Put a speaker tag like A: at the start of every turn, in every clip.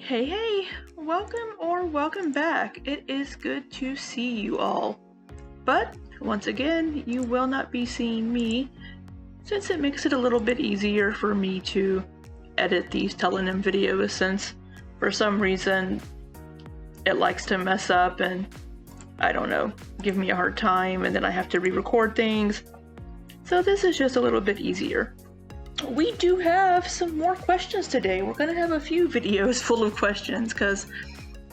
A: Hey, welcome back. It is good to see you all. But once again, you will not be seeing me since it makes it a little bit easier for me to edit these Tellonym videos since for some reason it likes to mess up and I don't know, give me a hard time and then I have to re-record things. So this is just a little bit easier. We do have some more questions today. We're going to have a few videos full of questions because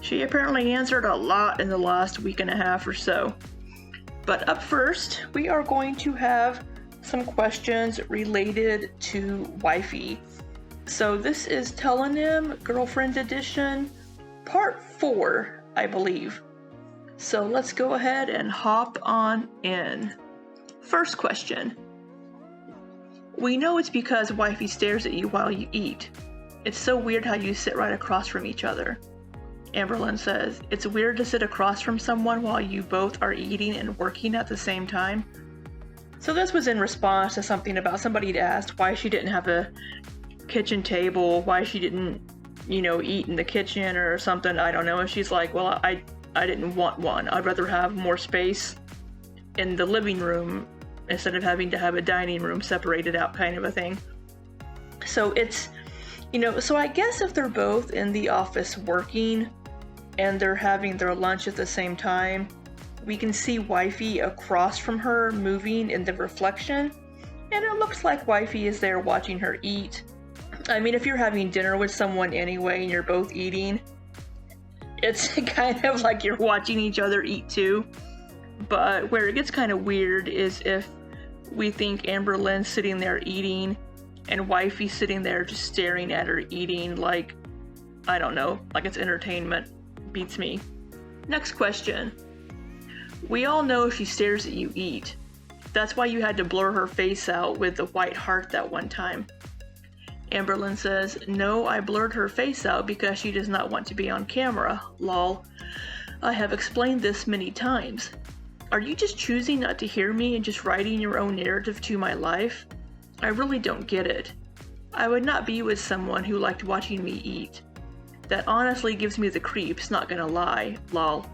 A: she apparently answered a lot in the last week and a half or so. But up first, we are going to have some questions related to wifey. So this is Tellonym Girlfriend Edition, Part 4, I believe. So let's go ahead and hop on in. First question. We know it's because wifey stares at you while you eat. It's so weird how you sit right across from each other. Amberlynn says, it's weird to sit across from someone while you both are eating and working at the same time. So this was in response to something about somebody had asked why she didn't have a kitchen table, why she didn't, eat in the kitchen or something. I don't know. And she's like, well, I didn't want one. I'd rather have more space in the living room instead of having to have a dining room separated out kind of a thing. So it's, so I guess if they're both in the office working and they're having their lunch at the same time, we can see wifey across from her moving in the reflection, and it looks like wifey is there watching her eat. I mean, if you're having dinner with someone anyway and you're both eating, it's kind of like you're watching each other eat too. But where it gets kind of weird is if we think Amberlynn's sitting there eating and wifey sitting there just staring at her eating like, I don't know, like it's entertainment. Beats me. Next question. We all know she stares at you eat. That's why you had to blur her face out with the white heart that one time. Amberlynn says, no, I blurred her face out because she does not want to be on camera. Lol. I have explained this many times. Are you just choosing not to hear me and just writing your own narrative to my life? I really don't get it. I would not be with someone who liked watching me eat. That honestly gives me the creeps, not gonna lie. Lol.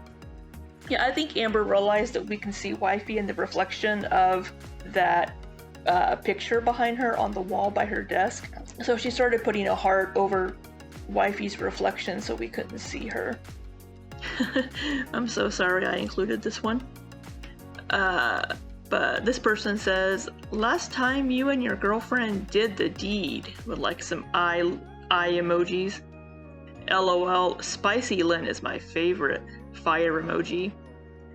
A: Yeah, I think Amber realized that we can see wifey in the reflection of that picture behind her on the wall by her desk. So she started putting a heart over wifey's reflection so we couldn't see her. I'm so sorry I included this one. But this person says, last time you and your girlfriend did the deed, with like some eye emojis. LOL, Spicy Lynn is my favorite fire emoji.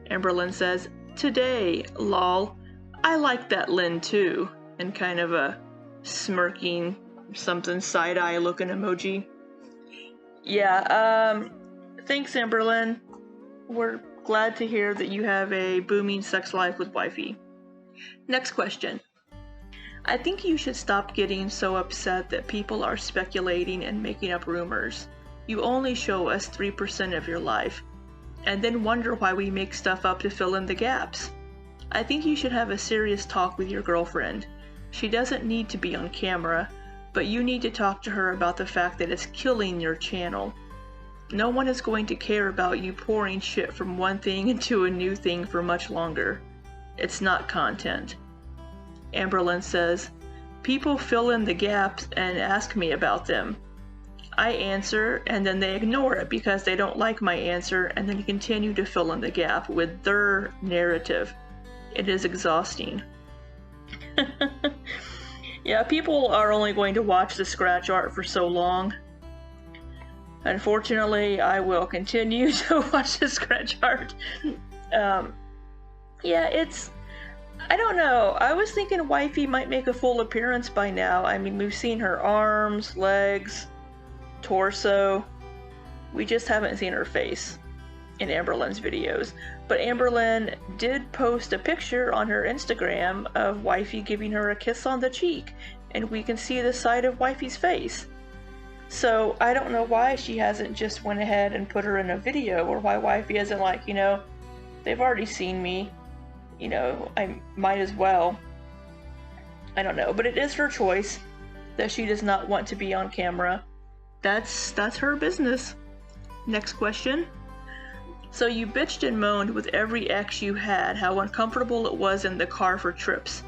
A: Amberlynn says, today, lol, I like that Lynn too, and kind of a smirking something side-eye looking emoji. Yeah, thanks Amberlynn. We're glad to hear that you have a booming sex life with wifey. Next question. I think you should stop getting so upset that people are speculating and making up rumors. You only show us 3% of your life, and then wonder why we make stuff up to fill in the gaps. I think you should have a serious talk with your girlfriend. She doesn't need to be on camera, but you need to talk to her about the fact that it's killing your channel. No one is going to care about you pouring shit from one thing into a new thing for much longer. It's not content. Amberlynn says, people fill in the gaps and ask me about them. I answer and then they ignore it because they don't like my answer and then continue to fill in the gap with their narrative. It is exhausting. Yeah, people are only going to watch the scratch art for so long. Unfortunately, I will continue to watch the scratch art. Yeah, I don't know. I was thinking wifey might make a full appearance by now. I mean, we've seen her arms, legs, torso. We just haven't seen her face in Amberlynn's videos. But Amberlynn did post a picture on her Instagram of wifey giving her a kiss on the cheek, and we can see the side of wifey's face. So I don't know why she hasn't just went ahead and put her in a video, or why wifey isn't like, they've already seen me, I might as well. I don't know, but it is her choice that she does not want to be on camera. That's her business. Next question. So you bitched and moaned with every ex you had how uncomfortable it was in the car for trips.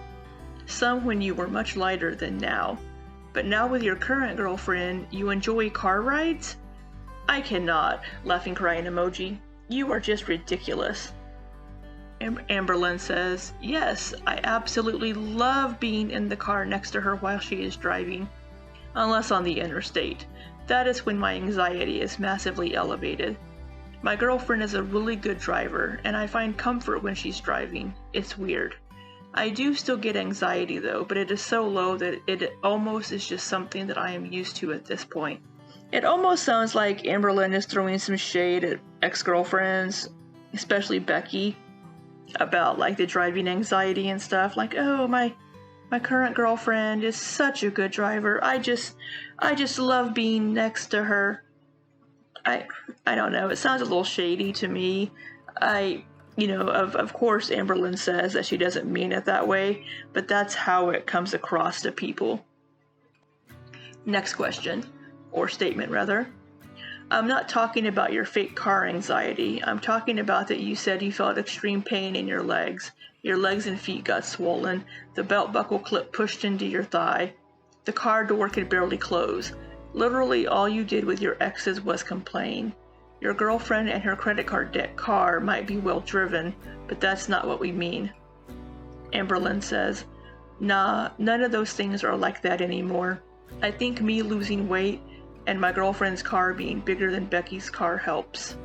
A: Some when you were much lighter than now. But now with your current girlfriend, you enjoy car rides? I cannot. Laughing crying emoji. You are just ridiculous. Amberlynn says, yes, I absolutely love being in the car next to her while she is driving. Unless on the interstate. That is when my anxiety is massively elevated. My girlfriend is a really good driver, and I find comfort when she's driving. It's weird. I do still get anxiety though, but it is so low that it almost is just something that I am used to at this point. It almost sounds like Amberlynn is throwing some shade at ex-girlfriends, especially Becky, about like the driving anxiety and stuff. Like, oh, my current girlfriend is such a good driver. I just love being next to her. I don't know. It sounds a little shady to me. Of course, Amberlynn says that she doesn't mean it that way, but that's how it comes across to people. Next question, or statement rather. I'm not talking about your fake car anxiety. I'm talking about that you said you felt extreme pain in your legs. Your legs and feet got swollen. The belt buckle clip pushed into your thigh. The car door could barely close. Literally all you did with your exes was complain. Your girlfriend and her credit card debt car might be well driven, but that's not what we mean. Amberlynn says, nah, none of those things are like that anymore. I think me losing weight and my girlfriend's car being bigger than Becky's car helps.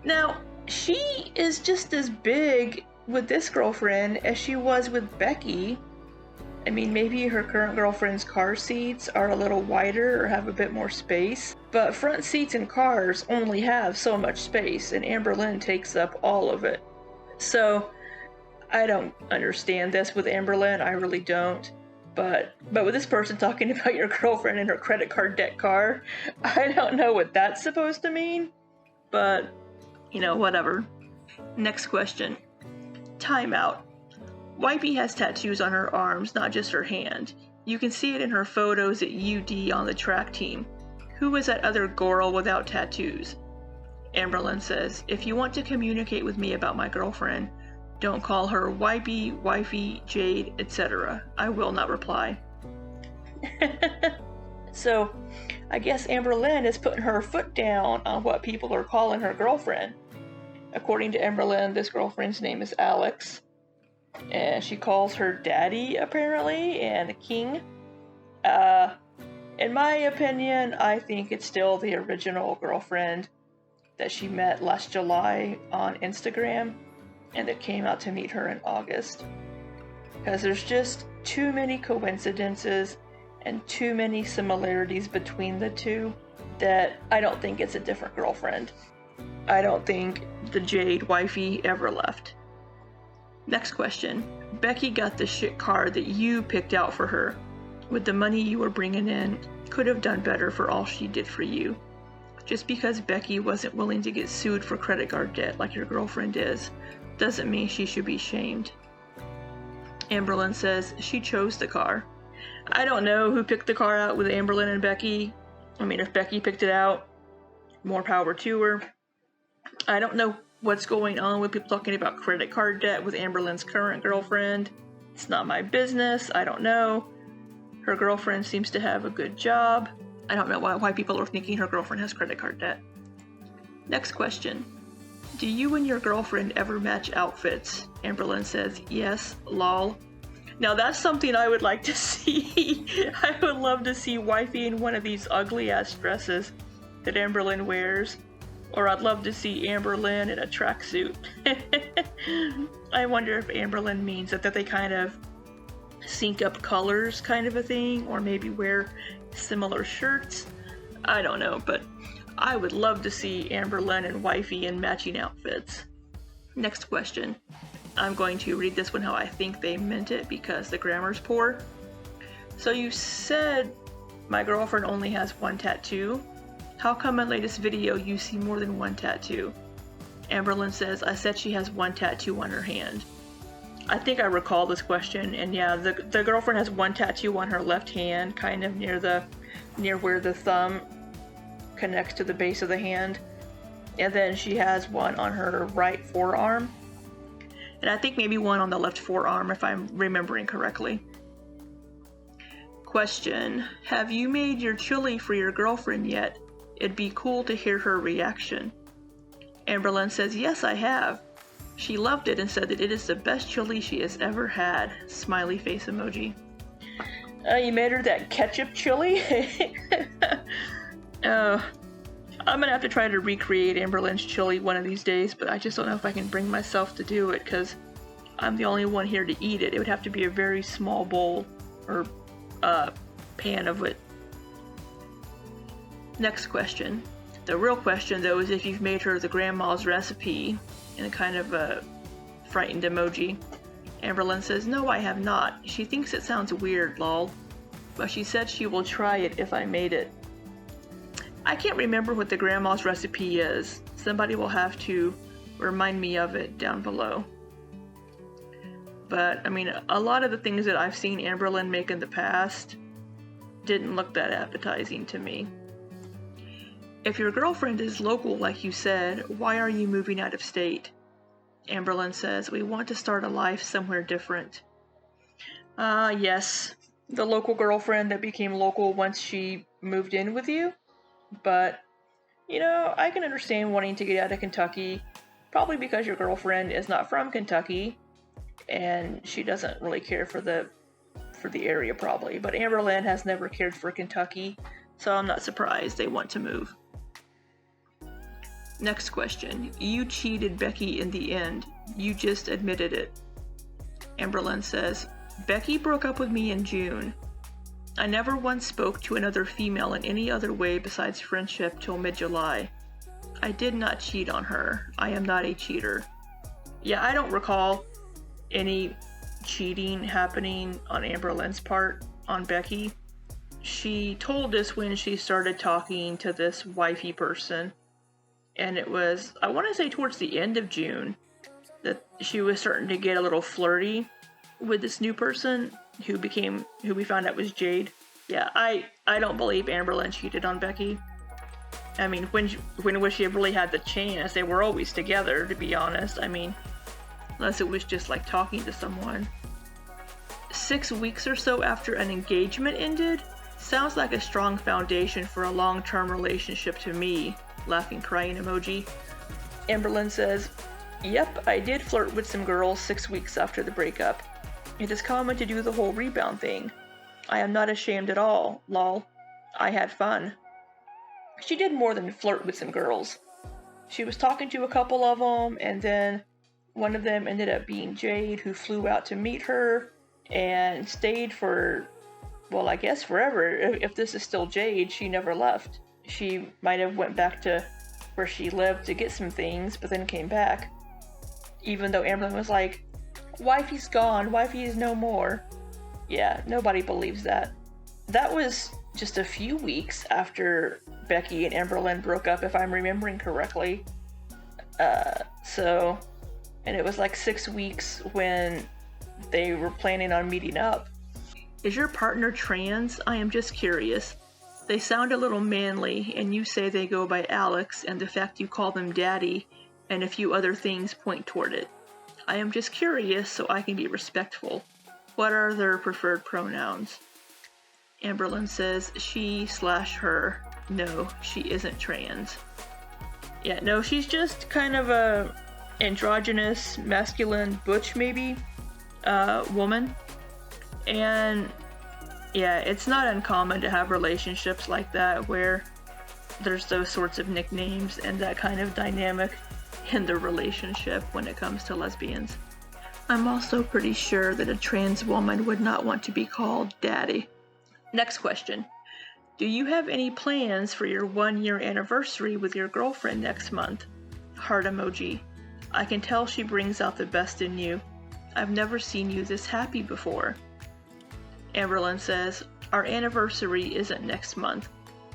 A: Now, she is just as big with this girlfriend as she was with Becky. I mean, maybe her current girlfriend's car seats are a little wider or have a bit more space, but front seats in cars only have so much space, and Amberlynn takes up all of it. So, I don't understand this with Amberlynn, I really don't. But with this person talking about your girlfriend and her credit card debt car, I don't know what that's supposed to mean, but, whatever. Next question. Timeout. Wifey has tattoos on her arms, not just her hand. You can see it in her photos at UD on the track team. Who is that other girl without tattoos? Amberlynn says, if you want to communicate with me about my girlfriend, don't call her wifey, Jade, etc. I will not reply. So, I guess Amberlynn is putting her foot down on what people are calling her girlfriend. According to Amberlynn, this girlfriend's name is Alex. And she calls her daddy, apparently, and king. In my opinion, I think it's still the original girlfriend that she met last July on Instagram and that came out to meet her in August. Because there's just too many coincidences and too many similarities between the two that I don't think it's a different girlfriend. I don't think the Jade wifey ever left. Next question. Becky got the shit car that you picked out for her. With the money you were bringing in, could have done better for all she did for you. Just because Becky wasn't willing to get sued for credit card debt like your girlfriend is, doesn't mean she should be shamed. Amberlynn says she chose the car. I don't know who picked the car out with Amberlynn and Becky. I mean, if Becky picked it out, more power to her. I don't know what's going on with people talking about credit card debt with Amberlynn's current girlfriend. It's not my business. I don't know. Her girlfriend seems to have a good job. I don't know why people are thinking her girlfriend has credit card debt. Next question. Do you and your girlfriend ever match outfits? Amberlynn says, yes, lol. Now that's something I would like to see. I would love to see wifey in one of these ugly ass dresses that Amberlynn wears. Or I'd love to see Amberlynn in a tracksuit. I wonder if Amberlynn means that they kind of sync up colors kind of a thing, or maybe wear similar shirts. I don't know, but I would love to see Amberlynn and wifey in matching outfits. Next question. I'm going to read this one how I think they meant it because the grammar's poor. So you said my girlfriend only has one tattoo. How come in latest video you see more than one tattoo? Amberlynn says, I said she has one tattoo on her hand. I think I recall this question, and yeah, the girlfriend has one tattoo on her left hand, kind of near where the thumb connects to the base of the hand. And then she has one on her right forearm. And I think maybe one on the left forearm, if I'm remembering correctly. Question: have you made your chili for your girlfriend yet? It'd be cool to hear her reaction. Amberlynn says, yes, I have. She loved it and said that it is the best chili she has ever had. Smiley face emoji. You made her that ketchup chili? I'm gonna have to try to recreate Amberlynn's chili one of these days, but I just don't know if I can bring myself to do it because I'm the only one here to eat it. It would have to be a very small bowl or pan of it. Next question. The real question, though, is if you've made her the grandma's recipe, in a kind of a frightened emoji. Amberlynn says, no, I have not. She thinks it sounds weird, lol. But she said she will try it if I made it. I can't remember what the grandma's recipe is. Somebody will have to remind me of it down below. But, I mean, a lot of the things that I've seen Amberlynn make in the past didn't look that appetizing to me. If your girlfriend is local, like you said, why are you moving out of state? Amberlynn says, we want to start a life somewhere different. Yes, the local girlfriend that became local once she moved in with you. But, you know, I can understand wanting to get out of Kentucky, probably because your girlfriend is not from Kentucky, and she doesn't really care for the area probably. But Amberlynn has never cared for Kentucky, so I'm not surprised they want to move. Next question. You cheated Becky in the end. You just admitted it. Amberlynn says, Becky broke up with me in June. I never once spoke to another female in any other way besides friendship till mid-July. I did not cheat on her. I am not a cheater. Yeah, I don't recall any cheating happening on Amberlynn's part on Becky. She told us when she started talking to this wifey person, and it was, I want to say towards the end of June, that she was starting to get a little flirty with this new person who we found out was Jade. Yeah, I don't believe Amberlynn cheated on Becky. I mean, when was she really had the chance? They were always together, to be honest. I mean, unless it was just like talking to someone. 6 weeks or so after an engagement ended? Sounds like a strong foundation for a long-term relationship to me. Laughing crying emoji. Amberlynn says, yep, I did flirt with some girls 6 weeks after the breakup. It is common to do the whole rebound thing. I am not ashamed at all, lol. I had fun. She did more than flirt with some girls. She was talking to a couple of them, and then one of them ended up being Jade, who flew out to meet her and stayed for, well, I guess forever. If this is still Jade, she never left. She might have went back to where she lived to get some things, but then came back. Even though Amberlynn was like, wifey's gone, wifey is no more. Yeah, nobody believes that. That was just a few weeks after Becky and Amberlynn broke up, if I'm remembering correctly. And it was like 6 weeks when they were planning on meeting up. Is your partner trans? I am just curious. They sound a little manly, and you say they go by Alex, and the fact you call them daddy, and a few other things point toward it. I am just curious so I can be respectful. What are their preferred pronouns? Amberlynn says she/her. No, she isn't trans. Yeah, no, she's just kind of a androgynous, masculine, butch maybe, woman. And yeah, it's not uncommon to have relationships like that where there's those sorts of nicknames and that kind of dynamic in the relationship when it comes to lesbians. I'm also pretty sure that a trans woman would not want to be called daddy. Next question. Do you have any plans for your 1-year anniversary with your girlfriend next month? Heart emoji. I can tell she brings out the best in you. I've never seen you this happy before. Amberlynn says, our anniversary isn't next month.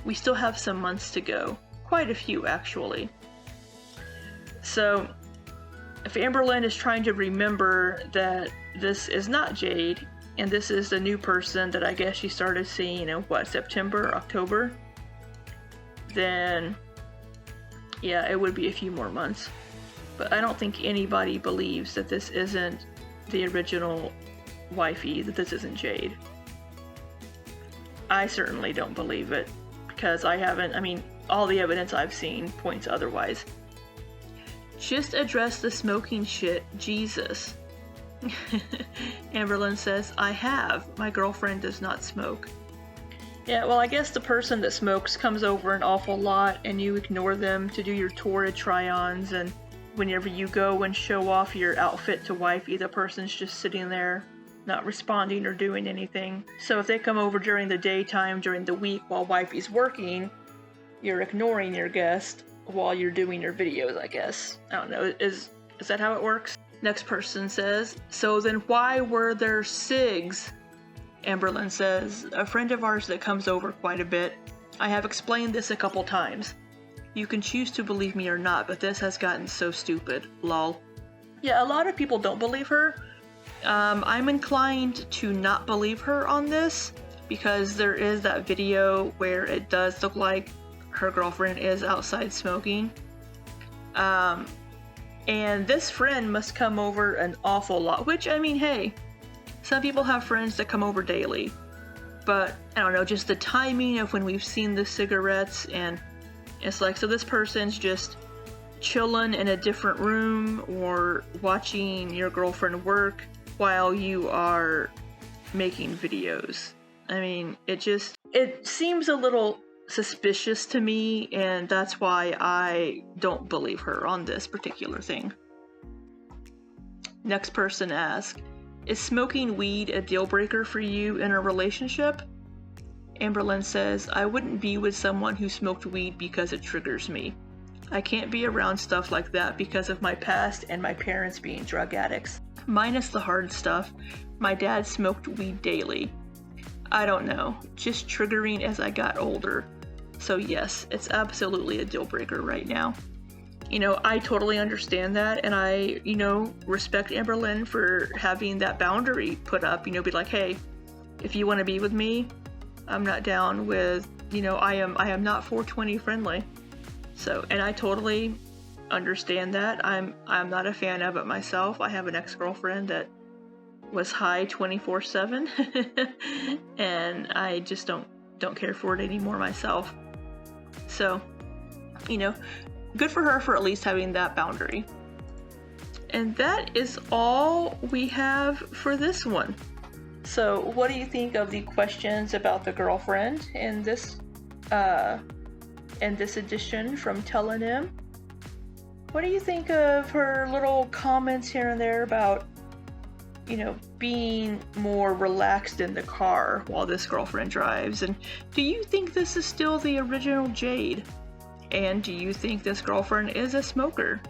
A: We still have some months to go. Quite a few, actually. So, if Amberlynn is trying to remember that this is not Jade, and this is the new person that I guess she started seeing in, September, October? then yeah, it would be a few more months. But I don't think anybody believes that this isn't the original wifey, that this isn't Jade. I certainly don't believe it, because I haven't, I mean, all the evidence I've seen points otherwise. Just address the smoking shit, Jesus. Amberlynn says, I have. My girlfriend does not smoke. Yeah, well, I guess the person that smokes comes over an awful lot and you ignore them to do your Torrid try-ons, and whenever you go and show off your outfit to wifey, the person's just sitting there, not responding or doing anything. So if they come over during the daytime, during the week while wifey's working, you're ignoring your guest while you're doing your videos, I guess. I don't know, is that how it works? Next person says, so then why were there cigs? Amberlynn says, a friend of ours that comes over quite a bit. I have explained this a couple times. You can choose to believe me or not, but this has gotten so stupid, lol. Yeah, a lot of people don't believe her. I'm inclined to not believe her on this, because there is that video where it does look like her girlfriend is outside smoking. And this friend must come over an awful lot, which, I mean, hey, some people have friends that come over daily. But, I don't know, just the timing of when we've seen the cigarettes, and it's like, so this person's just chilling in a different room or watching your girlfriend work while you are making videos. I mean, it seems a little suspicious to me, and that's why I don't believe her on this particular thing. Next person asks, is smoking weed a deal breaker for you in a relationship? Amberlynn says, I wouldn't be with someone who smoked weed because it triggers me. I can't be around stuff like that because of my past and my parents being drug addicts. Minus the hard stuff, my dad smoked weed daily. I don't know, just triggering as I got older. So yes, it's absolutely a deal breaker right now. You know, I totally understand that, and I, respect Amberlynn for having that boundary put up, be like, hey, if you want to be with me, I'm not down with, I am not 420 friendly. So, and I totally understand that. I'm not a fan of it myself. I have an ex-girlfriend that was high 24/7 and I just don't care for it anymore myself. So, good for her for at least having that boundary. And that is all we have for this one. So what do you think of the questions about the girlfriend in this edition from Tellonym? What do you think of her little comments here and there about, being more relaxed in the car while this girlfriend drives? And do you think this is still the original Jade? And do you think this girlfriend is a smoker?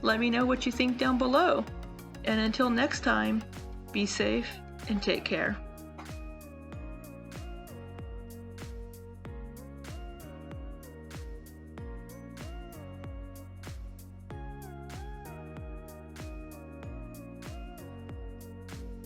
A: Let me know what you think down below. And until next time, be safe and take care.